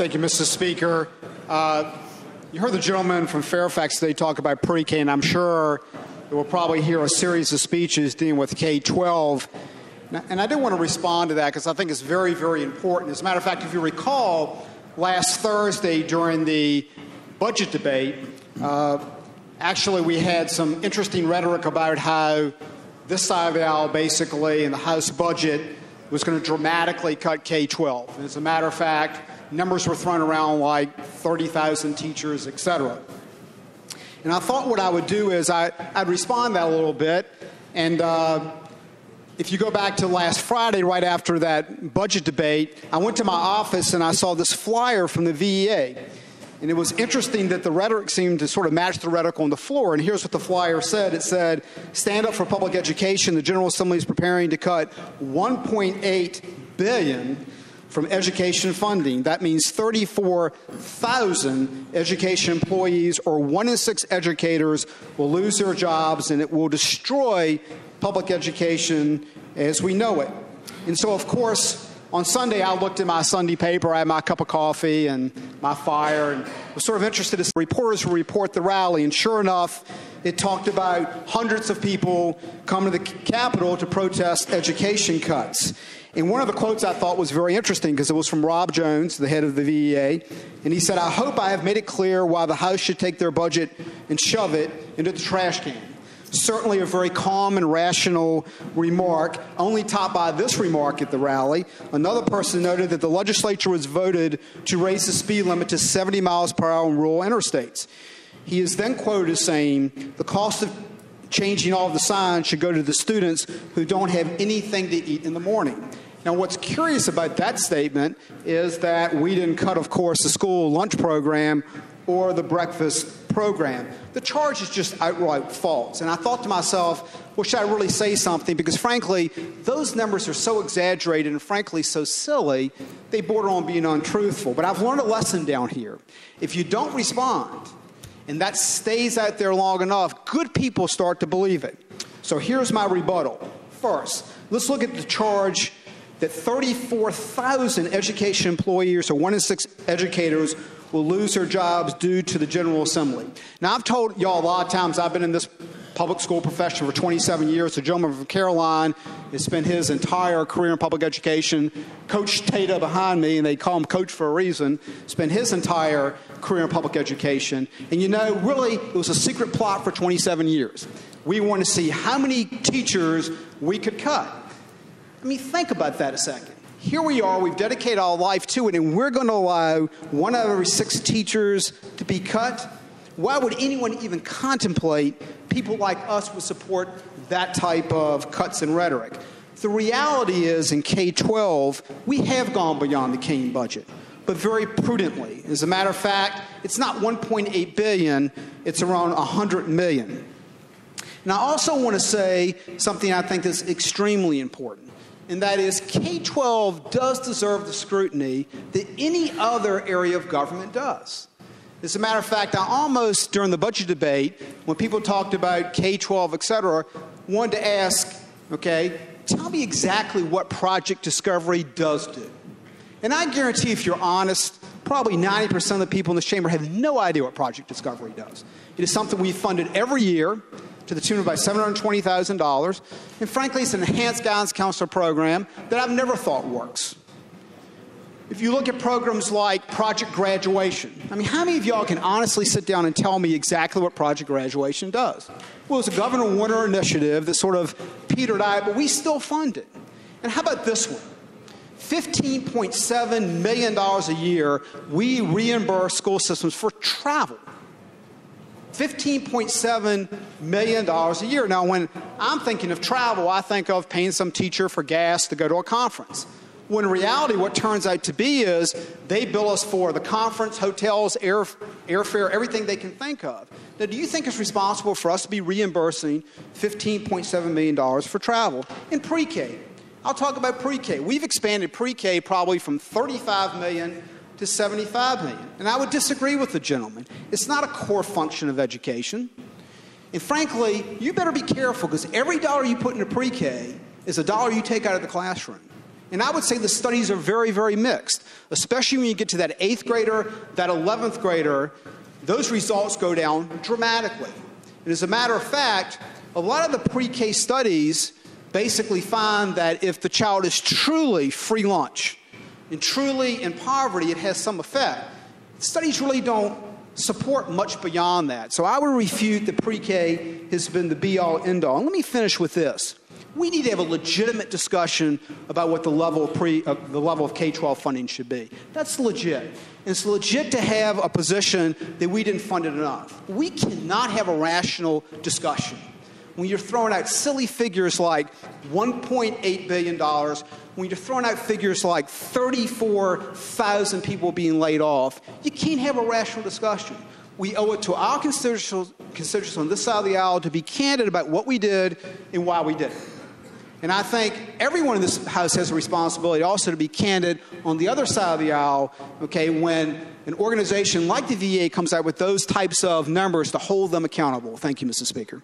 Thank you, Mr. Speaker. You heard the gentleman from Fairfax today talk about pre-K, and I'm sure we'll probably hear a series of speeches dealing with K-12. And I do want to respond to that because I think it's very, very important. As a matter of fact, if you recall, last Thursday during the budget debate, actually we had some interesting rhetoric about how this side of the aisle basically in the House budget was going to dramatically cut K-12. And as a matter of fact, numbers were thrown around like 30,000 teachers, et cetera. And I thought what I would do is I'd respond that a little bit. And if you go back to last Friday, right after that budget debate, I went to my office and I saw this flyer from the VEA. And it was interesting that the rhetoric seemed to sort of match the rhetoric on the floor. And here's what the flyer said. It said, "Stand up for public education. The General Assembly is preparing to cut $1.8 billion from education funding." That means 34,000 education employees, or 1 in 6 educators, will lose their jobs, and it will destroy public education as we know it. And so, of course, on Sunday, I looked at my Sunday paper. I had my cup of coffee and my fire, and was sort of interested as reporters would report the rally. And sure enough, it talked about hundreds of people coming to the Capitol to protest education cuts. And one of the quotes I thought was very interesting because it was from Rob Jones, the head of the VEA. And he said, "I hope I have made it clear why the House should take their budget and shove it into the trash can." Certainly a very calm and rational remark, only topped by this remark at the rally. Another person noted that the legislature was voted to raise the speed limit to 70 miles per hour on rural interstates. He is then quoted as saying, "The cost of changing all of the signs should go to the students who don't have anything to eat in the morning." Now, what's curious about that statement is that we didn't cut, of course, the school lunch program or the breakfast program. The charge is just outright false. And I thought to myself, well, should I really say something? Because, frankly, those numbers are so exaggerated and, frankly, so silly, they border on being untruthful. But I've learned a lesson down here. If you don't respond, and that stays out there long enough, good people start to believe it. So here's my rebuttal. First, let's look at the charge that 34,000 education employees, or 1 in 6 educators, will lose their jobs due to the General Assembly. Now, I've told y'all a lot of times I've been in this public school profession for 27 years. The gentleman from Caroline has spent his entire career in public education. Coach Tata behind me, and they call him Coach for a reason, spent his entire career in public education. And you know, really, it was a secret plot for 27 years. We want to see how many teachers we could cut. I mean, think about that a second. Here we are, we've dedicated our life to it, and we're going to allow 1 out of every 6 teachers to be cut? Why would anyone even contemplate people like us would support that type of cuts and rhetoric? The reality is, in K-12, we have gone beyond the Kaine budget, but very prudently. As a matter of fact, it's not $1.8 billion, it's around $100 million. And I also want to say something I think is extremely important. And that is, K-12 does deserve the scrutiny that any other area of government does. As a matter of fact, I almost, during the budget debate, when people talked about K-12, et cetera, wanted to ask, okay, tell me exactly what Project Discovery does do. And I guarantee, if you're honest, probably 90% of the people in this chamber have no idea what Project Discovery does. It is something we've funded every year, to the tune of about $720,000. And frankly, it's an enhanced guidance counselor program that I've never thought works. If you look at programs like Project Graduation, I mean, how many of y'all can honestly sit down and tell me exactly what Project Graduation does? Well, it's a Governor Warner initiative that sort of petered out, but we still fund it. And how about this one? $15.7 million a year we reimburse school systems for travel. $15.7 million a year. Now, when I'm thinking of travel, I think of paying some teacher for gas to go to a conference. When in reality, what turns out to be is they bill us for the conference, hotels, airfare, everything they can think of. Now, do you think it's responsible for us to be reimbursing $15.7 million for travel in pre-K? I'll talk about pre-K. We've expanded pre-K probably from $35 million to $75 million. And I would disagree with the gentleman. It's not a core function of education. And frankly, you better be careful, because every dollar you put into pre-K is a dollar you take out of the classroom. And I would say the studies are very, very mixed, especially when you get to that 8th grader, that 11th grader. Those results go down dramatically. And as a matter of fact, a lot of the pre-K studies basically find that if the child is truly free lunch and truly in poverty, it has some effect. Studies really don't support much beyond that. So I would refute that pre-K has been the be-all, end-all. And let me finish with this. We need to have a legitimate discussion about what the level of K-12 funding should be. That's legit. And it's legit to have a position that we didn't fund it enough. We cannot have a rational discussion when you're throwing out silly figures like $1.8 billion, when you're throwing out figures like 34,000 people being laid off. You can't have a rational discussion. We owe it to our constituents on this side of the aisle to be candid about what we did and why we did it. And I think everyone in this House has a responsibility also to be candid on the other side of the aisle, okay, when an organization like the VA comes out with those types of numbers, to hold them accountable. Thank you, Mr. Speaker.